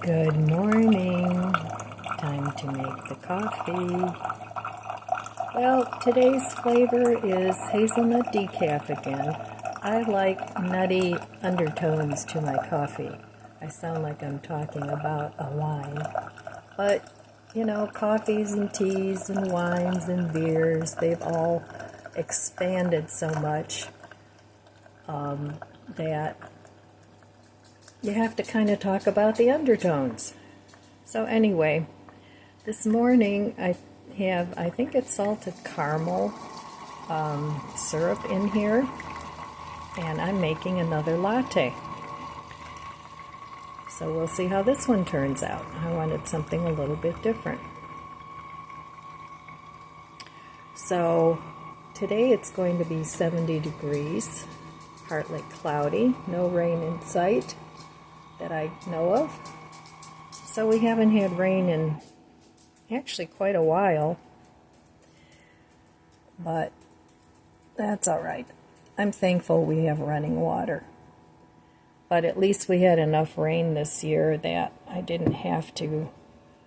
Good morning. Time to make the coffee. Well, today's flavor is hazelnut decaf again. I like nutty undertones to my coffee. I sound like I'm talking about a wine. But, you know, coffees and teas and wines and beers, they've all expanded so much that you have to kind of talk about the undertones. So anyway, this morning I think it's salted caramel syrup in here, and I'm making another latte. So we'll see how this one turns out. I wanted something a little bit different. So today it's going to be 70 degrees, partly cloudy, no rain in sight that I know of. So we haven't had rain in actually quite a while, but that's all right. I'm thankful we have running water. But at least we had enough rain this year that I didn't have to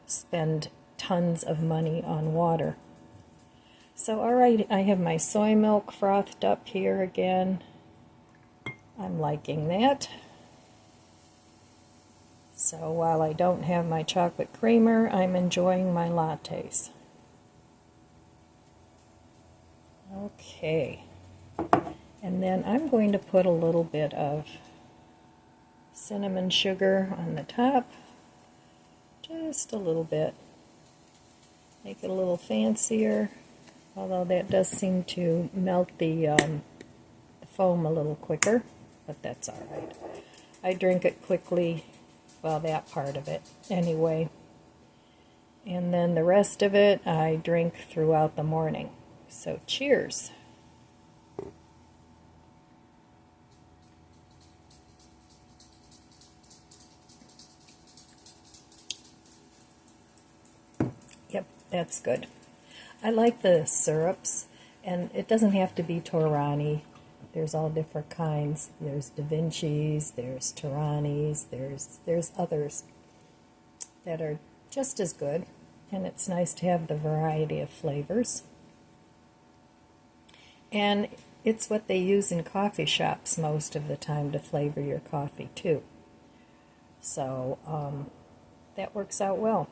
spend tons of money on water. So all right, I have my soy milk frothed up here again. I'm liking that. So while I don't have my chocolate creamer, I'm enjoying my lattes. Okay. And then I'm going to put a little bit of cinnamon sugar on the top. Just a little bit. Make it a little fancier. Although that does seem to melt the foam a little quicker. But that's all right. I drink it quickly. Well, that part of it, anyway. And then the rest of it, I drink throughout the morning. So, cheers. Yep, that's good. I like the syrups, and it doesn't have to be Torani. There's all different kinds. There's Da Vinci's, there's Torani's, there's others that are just as good, and it's nice to have the variety of flavors. And it's what they use in coffee shops most of the time to flavor your coffee too. So that works out well.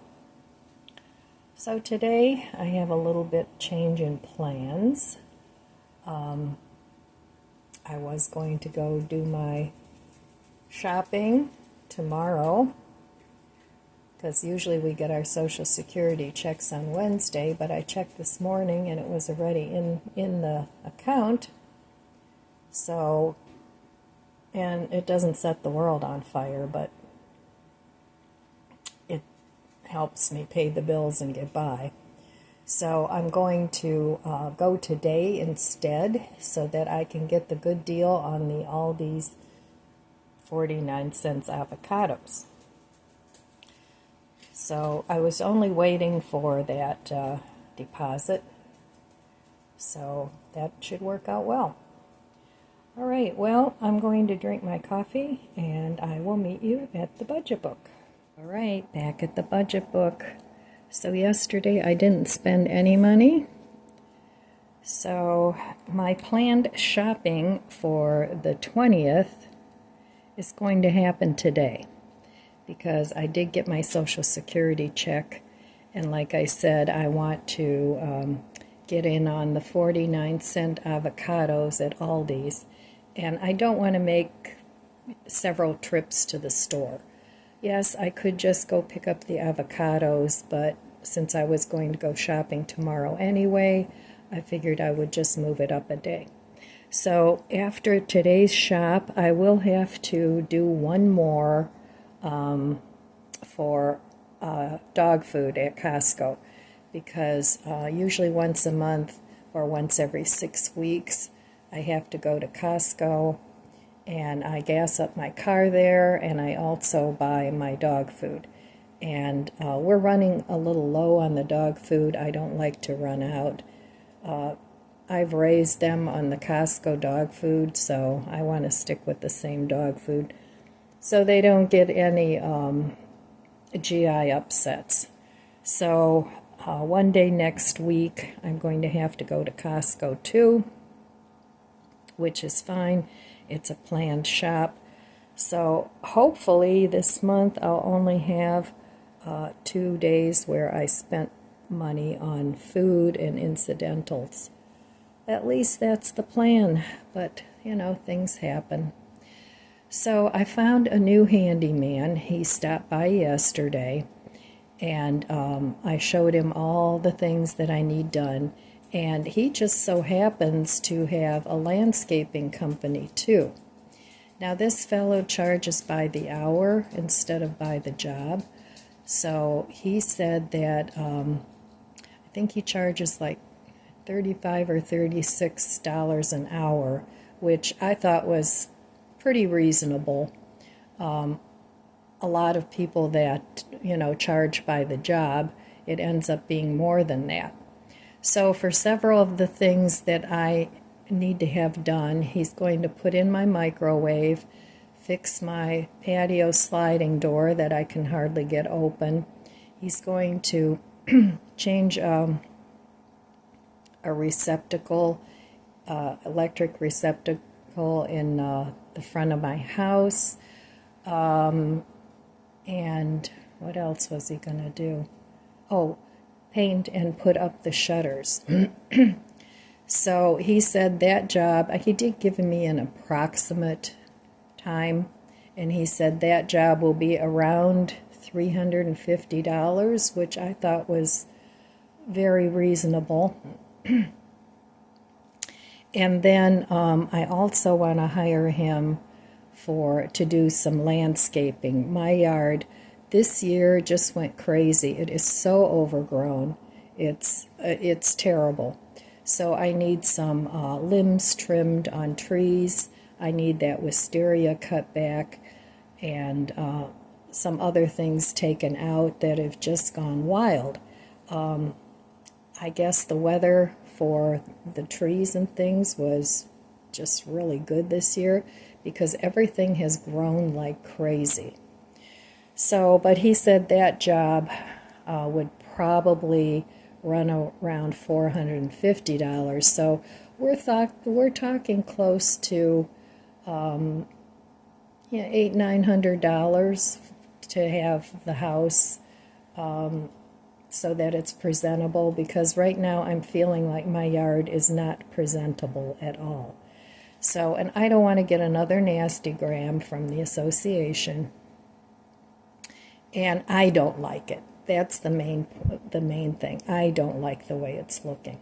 So today I have a little bit change in plans. I was going to go do my shopping tomorrow, because usually we get our Social Security checks on Wednesday, but I checked this morning and it was already in the account. So, and it doesn't set the world on fire, but it helps me pay the bills and get by. So I'm going to go today instead so that I can get the good deal on the Aldi's 49-cent avocados. So I was only waiting for that deposit, so that should work out well. All right, well, I'm going to drink my coffee, and I will meet you at the budget book. All right, back at the budget book. So yesterday I didn't spend any money. So my planned shopping for the 20th is going to happen today, because I did get my Social Security check, and like I said, I want to get in on the 49-cent avocados at Aldi's, and I don't want to make several trips to the store. Yes, I could just go pick up the avocados, but since I was going to go shopping tomorrow anyway, I figured I would just move it up a day. So after today's shop, I will have to do one more for dog food at Costco, because usually once a month or once every 6 weeks I have to go to Costco, and I gas up my car there, and I also buy my dog food. And we're running a little low on the dog food. I don't like to run out. I've raised them on the Costco dog food, so I want to stick with the same dog food, so they don't get any GI upsets. So one day next week, I'm going to have to go to Costco too, which is fine. It's a planned shop. So hopefully this month I'll only have 2 days where I spent money on food and incidentals. At least that's the plan, but you know, things happen. So I found a new handyman. He stopped by yesterday, and I showed him all the things that I need done. And he just so happens to have a landscaping company too. Now this fellow charges by the hour instead of by the job. So he said that I think he charges like $35 or $36 an hour, which I thought was pretty reasonable. A lot of people that, you know, charge by the job, it ends up being more than that. So for several of the things that I need to have done, he's going to put in my microwave, fix my patio sliding door that I can hardly get open. He's going to change a receptacle, electric receptacle in the front of my house. And what else was he going to do? Oh, paint and put up the shutters. So he said that job, he did give me an approximate time, and he said that job will be around $350, which I thought was very reasonable. And then I also want to hire him to do some landscaping. My yard this year just went crazy. It is so overgrown. It's terrible. So I need some limbs trimmed on trees. I need that wisteria cut back, and some other things taken out that have just gone wild. I guess the weather for the trees and things was just really good this year, because everything has grown like crazy. So, but he said that job would probably run around $450. So we're talking close to $800-900 to have the house so that it's presentable, because right now I'm feeling like my yard is not presentable at all. So, and I don't want to get another nasty gram from the association, and I don't like it. That's the main thing. I don't like the way it's looking.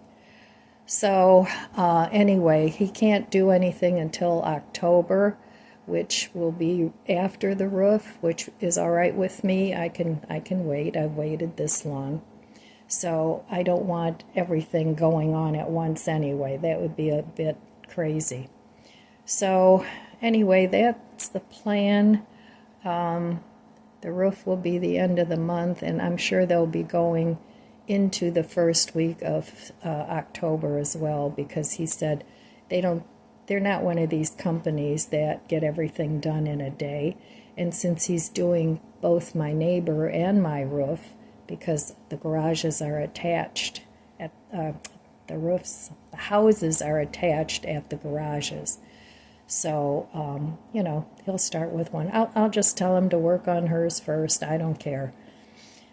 So anyway, he can't do anything until October, which will be after the roof, which is all right with me. I can wait. I've waited this long. So I don't want everything going on at once anyway. That would be a bit crazy. So anyway, that's the plan. The roof will be the end of the month, and I'm sure they'll be going into the first week of October as well, because he said they're not one of these companies that get everything done in a day. And since he's doing both my neighbor and my roof, because the garages are attached at the houses are attached at the garages. So, you know, he'll start with one. I'll just tell him to work on hers first. I don't care.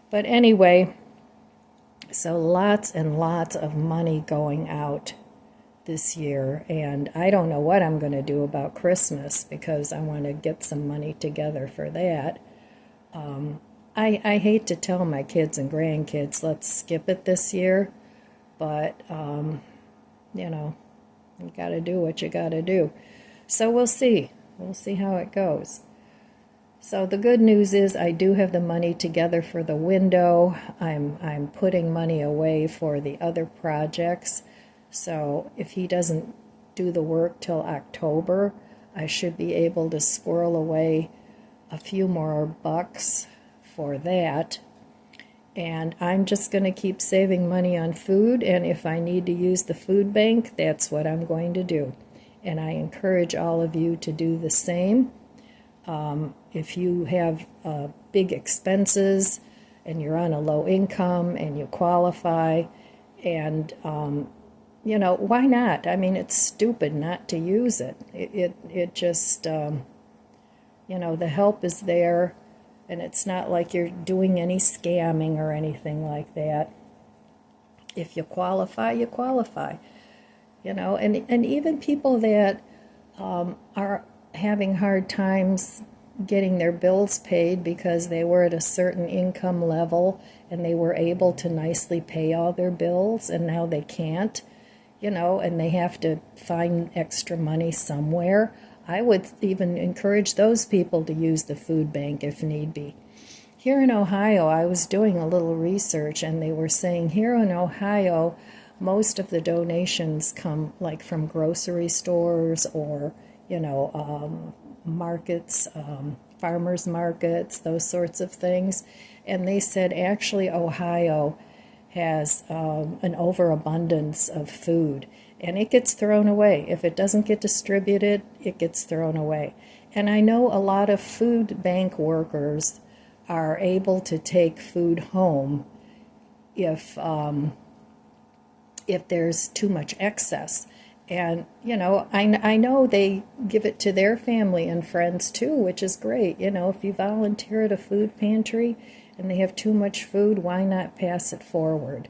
But anyway, so lots and lots of money going out this year. And I don't know what I'm going to do about Christmas, because I want to get some money together for that. I hate to tell my kids and grandkids, let's skip it this year. But, you know, you got to do what you got to do. So we'll see. We'll see how it goes. So the good news is I do have the money together for the window. I'm putting money away for the other projects. So if he doesn't do the work till October, I should be able to squirrel away a few more bucks for that. And I'm just going to keep saving money on food, and if I need to use the food bank, that's what I'm going to do. And I encourage all of you to do the same. If you have big expenses and you're on a low income and you qualify, and why not? I mean, it's stupid not to use it. It just, the help is there, and it's not like you're doing any scamming or anything like that. If you qualify, you qualify. And even people that are having hard times getting their bills paid because they were at a certain income level and they were able to nicely pay all their bills, and now they can't, and they have to find extra money somewhere. I would even encourage those people to use the food bank if need be. Here in Ohio, I was doing a little research, and they were saying here in Ohio, most of the donations come like from grocery stores or, markets, farmers markets, those sorts of things. And they said actually Ohio has an overabundance of food, and it gets thrown away. If it doesn't get distributed, it gets thrown away. And I know a lot of food bank workers are able to take food home if there's too much excess. And, I know they give it to their family and friends too, which is great. If you volunteer at a food pantry and they have too much food, why not pass it forward?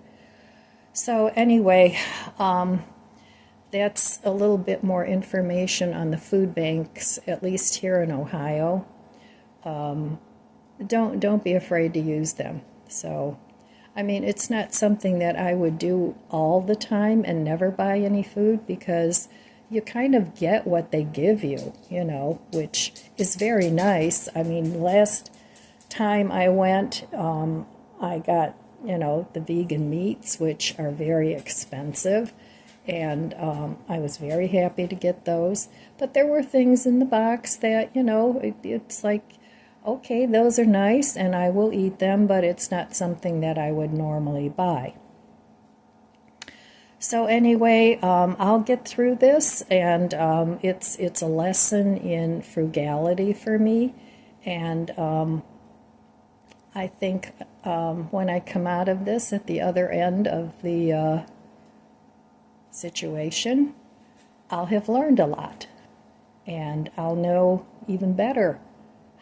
So anyway, that's a little bit more information on the food banks, at least here in Ohio. Don't be afraid to use them. So, I mean, it's not something that I would do all the time and never buy any food, because you kind of get what they give you, which is very nice. I mean, last time I went, I got, the vegan meats, which are very expensive, and I was very happy to get those. But there were things in the box that, it's like, okay, those are nice and I will eat them, but it's not something that I would normally buy. So anyway, I'll get through this, and it's a lesson in frugality for me, and I think when I come out of this at the other end of the situation, I'll have learned a lot, and I'll know even better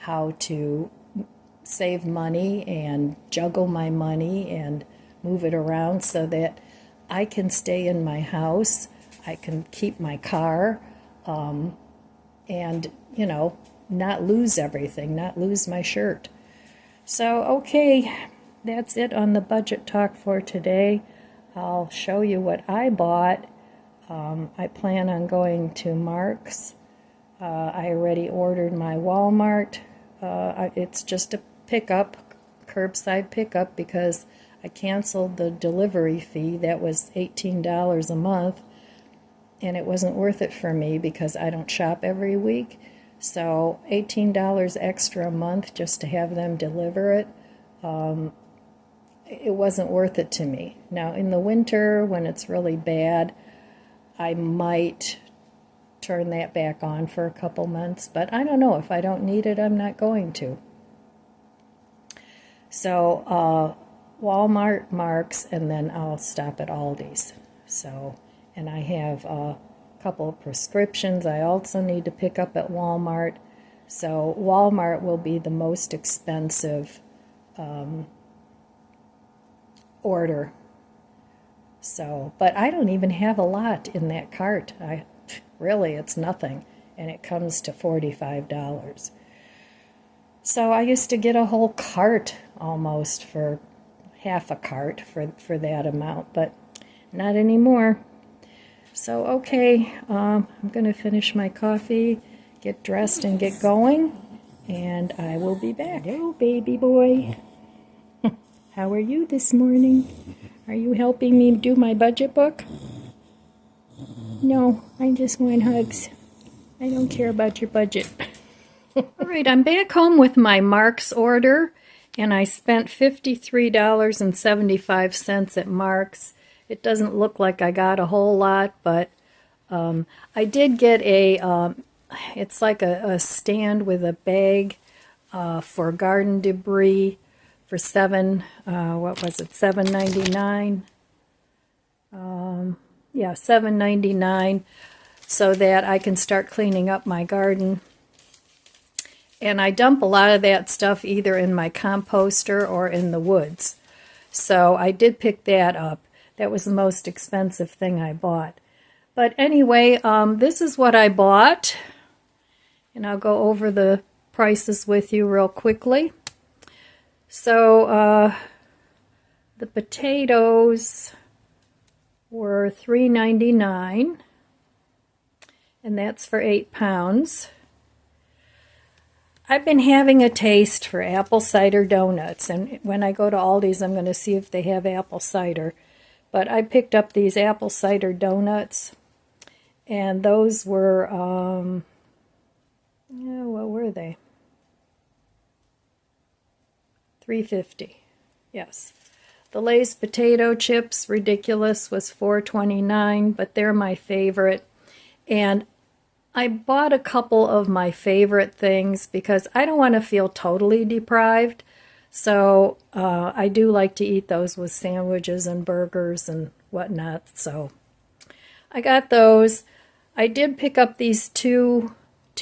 how to save money and juggle my money and move it around so that I can stay in my house, I can keep my car, and, not lose everything, not lose my shirt. So, okay, that's it on the budget talk for today. I'll show you what I bought. I plan on going to Mark's. I already ordered my Walmart. It's just a pickup, curbside pickup, because I canceled the delivery fee. That was $18 a month, and it wasn't worth it for me because I don't shop every week. So $18 extra a month just to have them deliver it, it wasn't worth it to me. Now, in the winter, when it's really bad, I might turn that back on for a couple months, but I don't know. If I don't need it, I'm not going to. So Walmart, Mark's, and then I'll stop at Aldi's. So, and I have a couple of prescriptions I also need to pick up at Walmart. So Walmart will be the most expensive order. So, but I don't even have a lot in that cart. Really, it's nothing, and it comes to $45. So I used to get a whole cart almost for half a cart for that amount, but not anymore. So, okay, I'm going to finish my coffee, get dressed, and get going, and I will be back. Hello, baby boy. How are you this morning? Are you helping me do my budget book? No, I just want hugs. I don't care about your budget. All right, I'm back home with my Mark's order, and I spent $53.75 at Mark's. It doesn't look like I got a whole lot, but I did get a it's like a stand with a bag for garden debris for what was it, $7.99? Yeah, $7.99, so that I can start cleaning up my garden. And I dump a lot of that stuff either in my composter or in the woods. So I did pick that up. That was the most expensive thing I bought. But anyway, this is what I bought. And I'll go over the prices with you real quickly. So the potatoes were $3.99, and that's for 8 pounds. I've been having a taste for apple cider donuts, and when I go to Aldi's, I'm going to see if they have apple cider. But I picked up these apple cider donuts, and those were, what were they? $3.50. Yes. The Lay's potato chips, ridiculous, was $4.29, but they're my favorite. And I bought a couple of my favorite things because I don't want to feel totally deprived. So I do like to eat those with sandwiches and burgers and whatnot. So I got those. I did pick up these two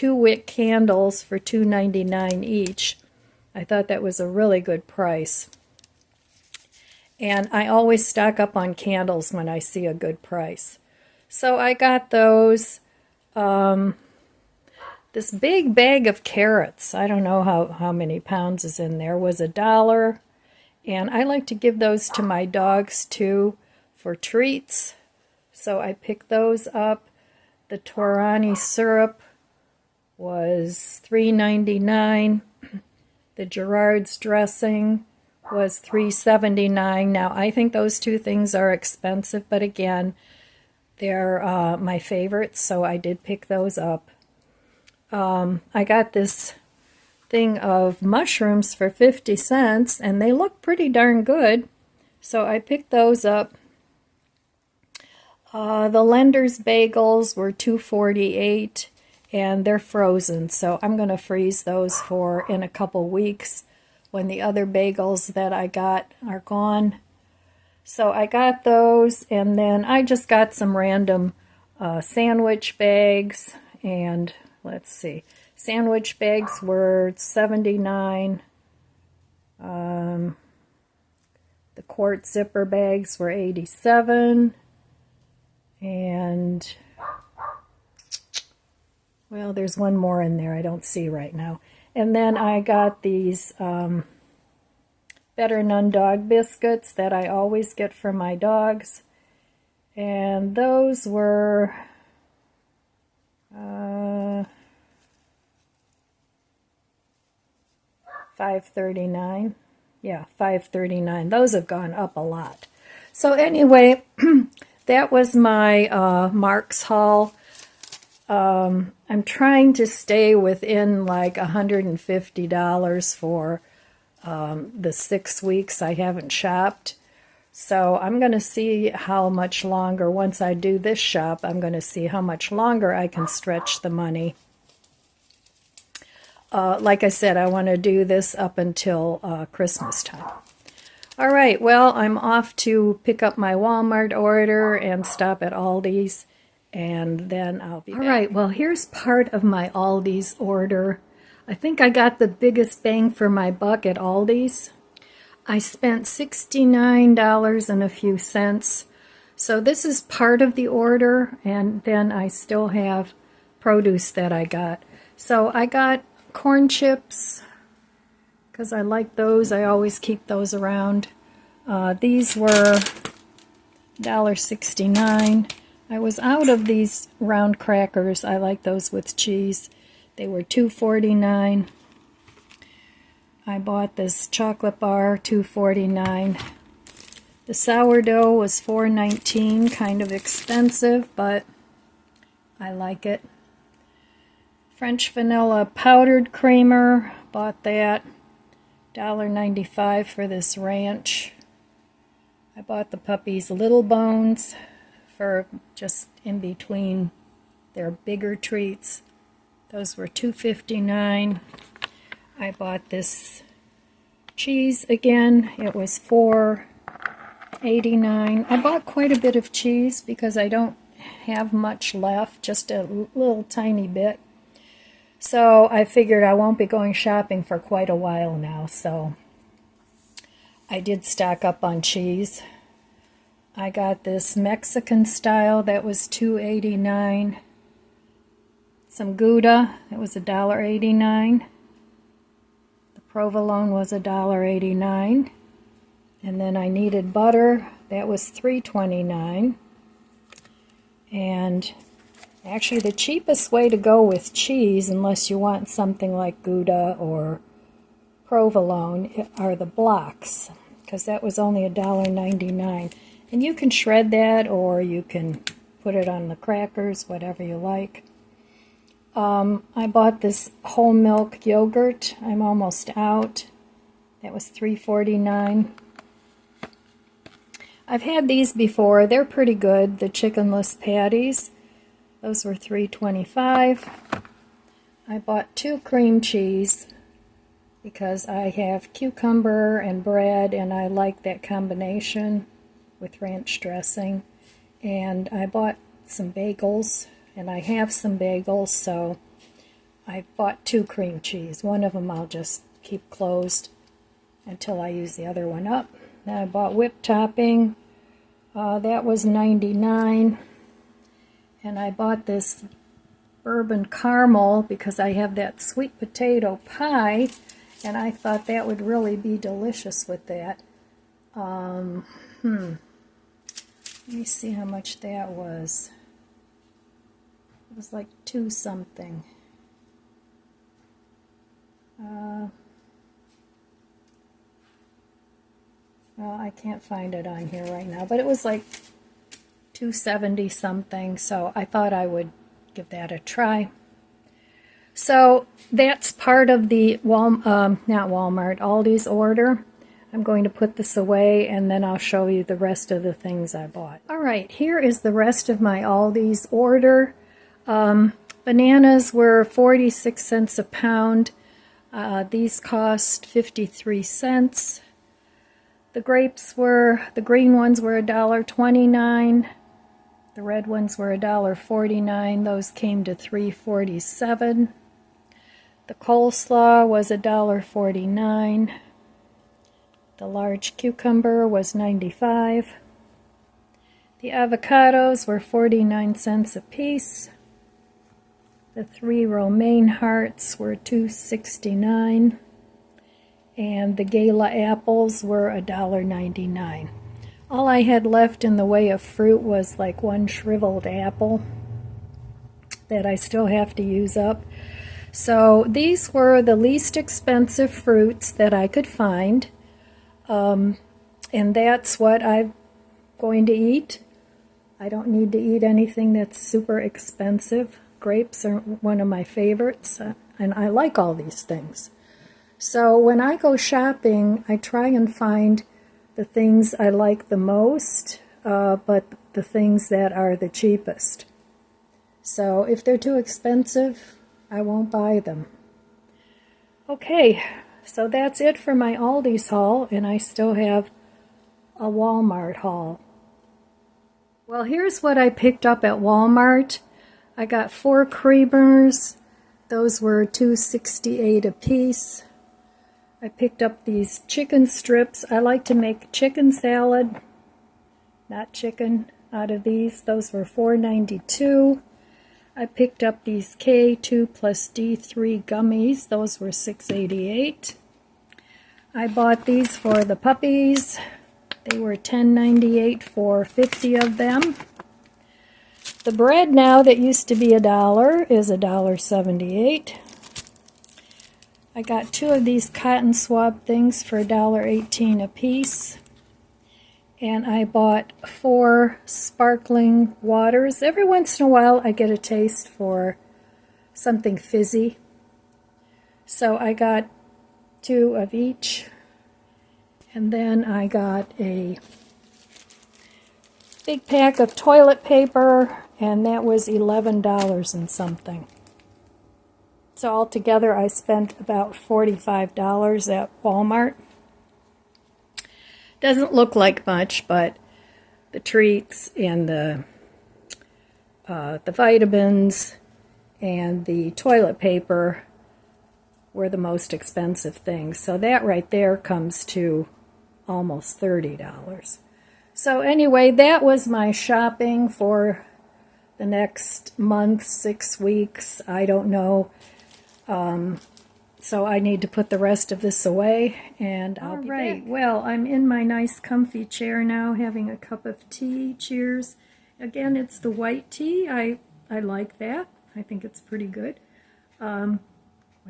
wick candles for $2.99 each. I thought that was a really good price. And I always stock up on candles when I see a good price. So I got those. This big bag of carrots, I don't know how many pounds is in there, was $1. And I like to give those to my dogs too for treats. So I picked those up. The Torani syrup was $3.99. The Gerard's dressing was $3.79. Now, I think those two things are expensive, but again, they're my favorites, so I did pick those up. I got this thing of mushrooms for 50 cents, and they look pretty darn good, so I picked those up. The Lender's bagels were $2.48, and they're frozen, so I'm going to freeze those for in a couple weeks when the other bagels that I got are gone. So I got those, and then I just got some random sandwich bags, and let's see, sandwich bags were $79. The quart zipper bags were $87, and well, there's one more in there I don't see right now. And then I got these Better None dog biscuits that I always get for my dogs. And those were $5.39. Yeah, $5.39. Those have gone up a lot. So anyway, that was my Mark's haul. I'm trying to stay within like $150 for the 6 weeks I haven't shopped. So I'm going to see how much longer, once I do this shop, I'm going to see how much longer I can stretch the money. Like I said, I want to do this up until Christmas time. All right, well, I'm off to pick up my Walmart order and stop at Aldi's, and then I'll be back. All right, well, here's part of my Aldi's order. I think I got the biggest bang for my buck at Aldi's. I spent $69 and a few cents. So this is part of the order, and then I still have produce that I got. So I got corn chips, because I like those. I always keep those around. These were $1.69. I was out of these round crackers. I like those with cheese. They were $2.49. I bought this chocolate bar, $2.49. The sourdough was $4.19, kind of expensive, but I like it. French vanilla powdered creamer, bought that. $1.95 for this ranch. I bought the puppies Little Bones for just in between their bigger treats. Those were $2.59. I bought this cheese again. It was $4.89. I bought quite a bit of cheese because I don't have much left, just a little tiny bit. So I figured I won't be going shopping for quite a while now, so I did stock up on cheese. I got this Mexican style that was $2.89. Some Gouda, it was $1.89. The provolone was $1.89. And then I needed butter, that was $3.29. And actually the cheapest way to go with cheese, unless you want something like Gouda or provolone, are the blocks, because that was only $1.99. And you can shred that, or you can put it on the crackers, whatever you like. I bought this whole milk yogurt. I'm almost out. That was $3.49. I've had these before. They're pretty good, the chickenless patties. Those were $3.25. I bought 2 cream cheese because I have cucumber and bread, and I like that combination with ranch dressing. And I bought some bagels, and I have some bagels, so I bought 2 cream cheese. One of them I'll just keep closed until I use the other one up. Then I bought whipped topping. That was $99. And I bought this bourbon caramel because I have that sweet potato pie, and I thought that would really be delicious with that. Let me see how much that was. It was like 2 something. Well, I can't find it on here right now, but it was like $2.70 something, so I thought I would give that a try. So that's part of the Aldi's order. I'm going to put this away, and then I'll show you the rest of the things I bought. All right, here is the rest of my Aldi's order. Bananas were 46 cents a pound. These cost 53 cents. The grapes were, the green ones were $1.29. The red ones were $1.49. Those came to $3.47. The coleslaw was $1.49. The large cucumber was 95. The avocados were 49 cents a piece. The 3 romaine hearts were $2.69. And the Gala apples were $1.99. All I had left in the way of fruit was like 1 shriveled apple that I still have to use up. So these were the least expensive fruits that I could find. And that's what I'm going to eat. I don't need to eat anything that's super expensive. Grapes are one of my favorites, and I like all these things. So when I go shopping, I try and find the things I like the most, but the things that are the cheapest. So if they're too expensive, I won't buy them. Okay, so that's it for my Aldi's haul, and I still have a Walmart haul. Well, here's what I picked up at Walmart. I got 4 creamers. Those were $2.68 a piece. I picked up these chicken strips. I like to make chicken salad, not chicken, out of these. Those were $4.92. I picked up these K2 plus D3 gummies. Those were $6.88. I bought these for the puppies. They were $10.98 for 50 of them. The bread now that used to be $1 is $1.78. I got 2 of these cotton swab things for $1.18 a piece. And I bought 4 sparkling waters. Every once in a while I get a taste for something fizzy. So I got 2 of each. And then I got a big pack of toilet paper, and that was $11 and something. So altogether I spent about $45 at Walmart. Doesn't look like much, but the treats and the vitamins and the toilet paper were the most expensive things. So that right there comes to almost $30. So anyway, that was my shopping for the next month, 6 weeks. I don't know. So I need to put the rest of this away, and I'll be back. Well, I'm in my nice comfy chair now having a cup of tea. Cheers. Again, it's the white tea. I like that. I think it's pretty good. With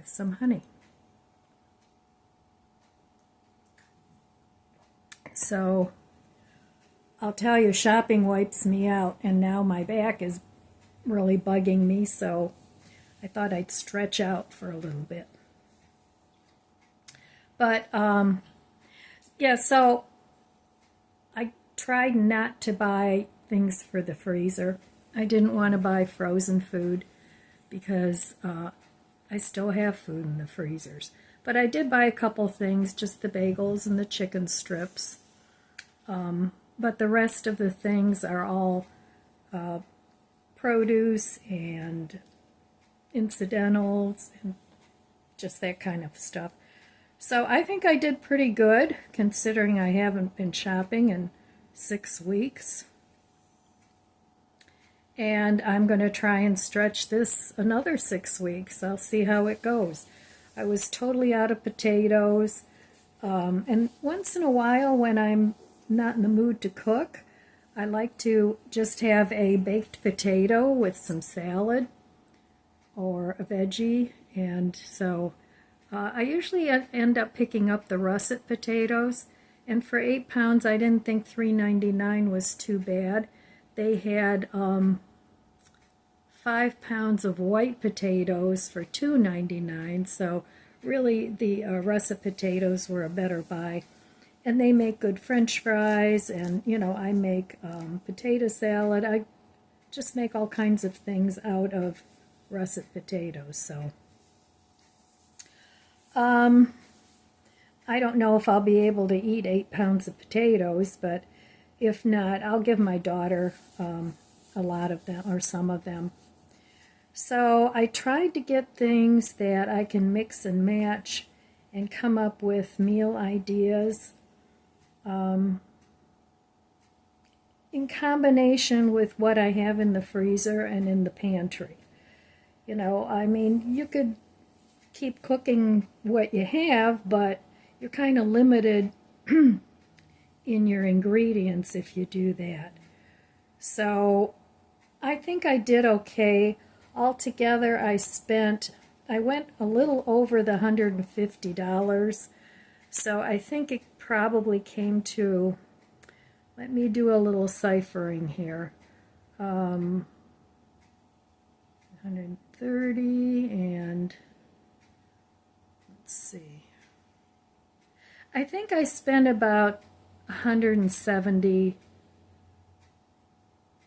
some honey. So I'll tell you, shopping wipes me out, and now my back is really bugging me, so I thought I'd stretch out for a little bit. But, yeah, so I tried not to buy things for the freezer. I didn't want to buy frozen food because I still have food in the freezers. But I did buy a couple things, just the bagels and the chicken strips. But the rest of the things are all produce and incidentals and just that kind of stuff. So I think I did pretty good, considering I haven't been shopping in 6 weeks. And I'm going to try and stretch this another 6 weeks. I'll see how it goes. I was totally out of potatoes. And once in a while, when I'm not in the mood to cook, I like to just have a baked potato with some salad or a veggie. And so I usually end up picking up the russet potatoes. And for 8 pounds, I didn't think $3.99 was too bad. They had 5 pounds of white potatoes for $2.99, so really the russet potatoes were a better buy. And they make good French fries, and I make potato salad. I just make all kinds of things out of russet potatoes. So I don't know if I'll be able to eat 8 pounds of potatoes, but if not, I'll give my daughter a lot of them or some of them. So I tried to get things that I can mix and match and come up with meal ideas in combination with what I have in the freezer and in the pantry. I mean, you could keep cooking what you have, but you're kind of limited in your ingredients if you do that. So I think I did okay. Altogether, I went a little over the $150. So I think it probably came to, let me do a little ciphering here. 130 and let's see. I think I spent about 170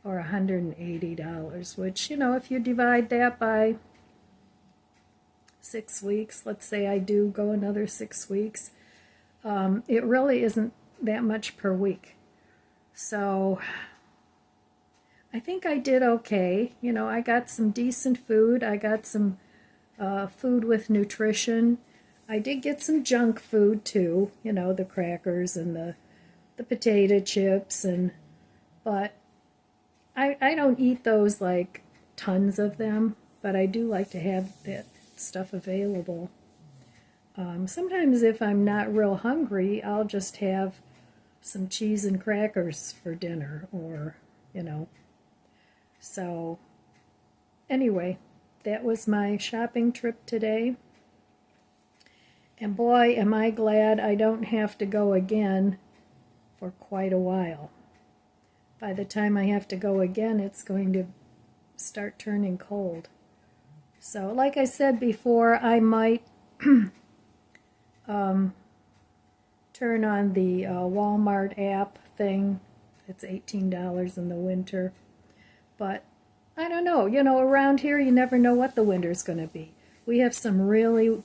or $180, which, if you divide that by 6 weeks, let's say I do go another 6 weeks, it really isn't that much per week. So I think I did okay. I got some decent food. I got some food with nutrition. I did get some junk food too, the crackers and the potato chips, but I don't eat those like tons of them, but I do like to have that stuff available. Sometimes if I'm not real hungry, I'll just have some cheese and crackers for dinner, or, So anyway, that was my shopping trip today. And boy, am I glad I don't have to go again for quite a while. By the time I have to go again, it's going to start turning cold. So, like I said before, I might turn on the Walmart app thing. It's $18 in the winter. But I don't know. Around here, you never know what the winter's going to be. We have some really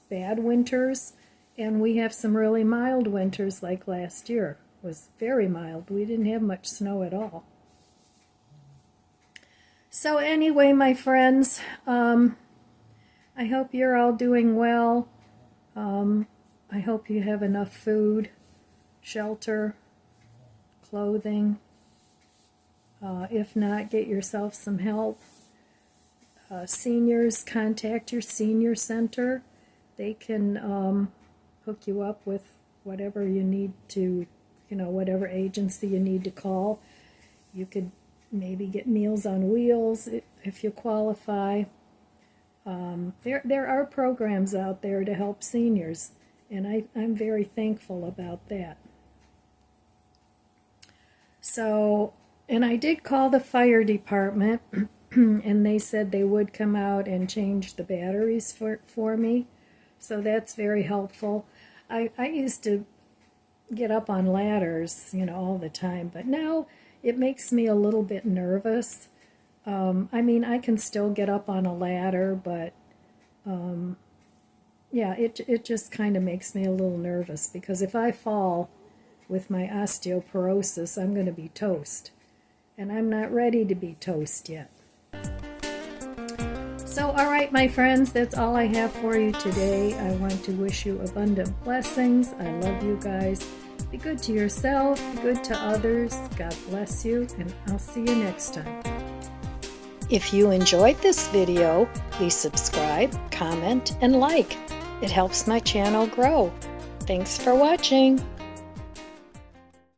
bad winters, and we have some really mild winters like last year. It was very mild. We didn't have much snow at all. So anyway, my friends, I hope you're all doing well. I hope you have enough food, shelter, clothing. If not, get yourself some help. Seniors, contact your senior center. They can hook you up with whatever you need to, whatever agency you need to call. You could maybe get Meals on Wheels if you qualify. There are programs out there to help seniors, and I'm very thankful about that. So, and I did call the fire department, and they said they would come out and change the batteries for me. So that's very helpful. I used to get up on ladders, all the time, but now it makes me a little bit nervous. I mean, I can still get up on a ladder, but yeah, it just kind of makes me a little nervous, because if I fall with my osteoporosis, I'm going to be toast. And I'm not ready to be toast yet. So, all right, my friends, that's all I have for you today. I want to wish you abundant blessings. I love you guys. Be good to yourself, be good to others. God bless you, and I'll see you next time. If you enjoyed this video, please subscribe, comment, and like. It helps my channel grow. Thanks for watching.